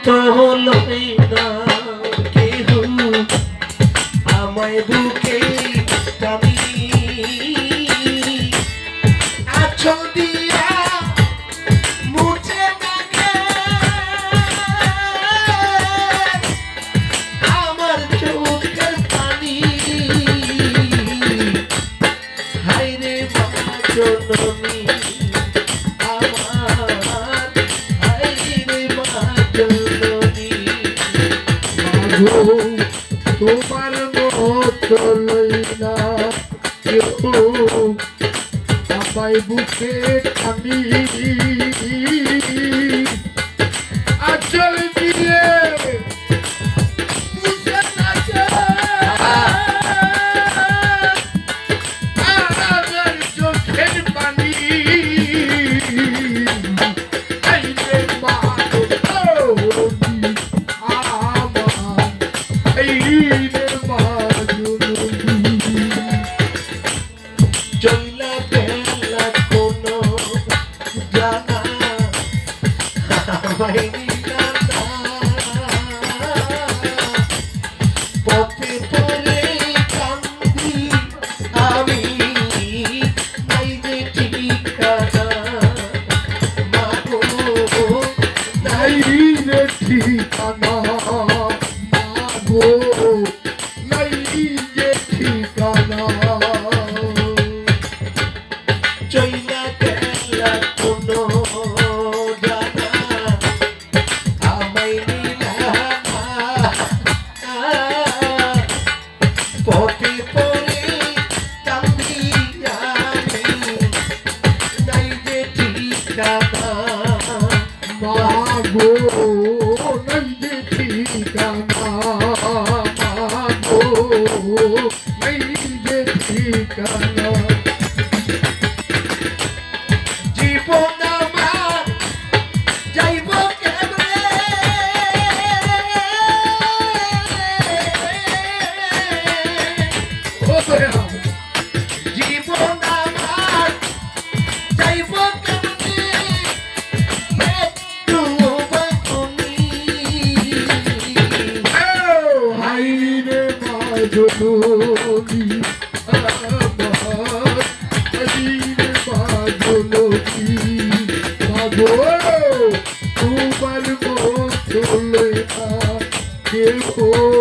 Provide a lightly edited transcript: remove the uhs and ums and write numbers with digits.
তো লই না কেহ আমায় বুকে টানি আঁচল দিয়া মুছে থাকে আমার চোখের পানি হায়রে মা জননী তোমার মতো লইলা কেউ আমায় বুকে টানি আঁচল দিয়ে মুছে থাকে আমার চোখের পানি হায়রে মা চইলা বেলা কোনো জানা আমায় নিলানা পথে পরে কান্দি আমি নাই যে ঠিকানা মাগো নাই রে ঠিকানা মাগো নাই যে ঠিকানা চইলা বেলা কোনো জানা আমায় নিলানা পথে পরে কান্দি আমি নাই যে ঠিকানা মাগো নাই যে ঠিকানা মাগো নাই যে ঠিকানা জীবন আমার যাইব কেমনে জীবন আমার যাইব কেমনে একটু বাকুনি হাইরে মা জননী আমার হাইরে মা জননী মাগো তোমার মতো লইলা কেউ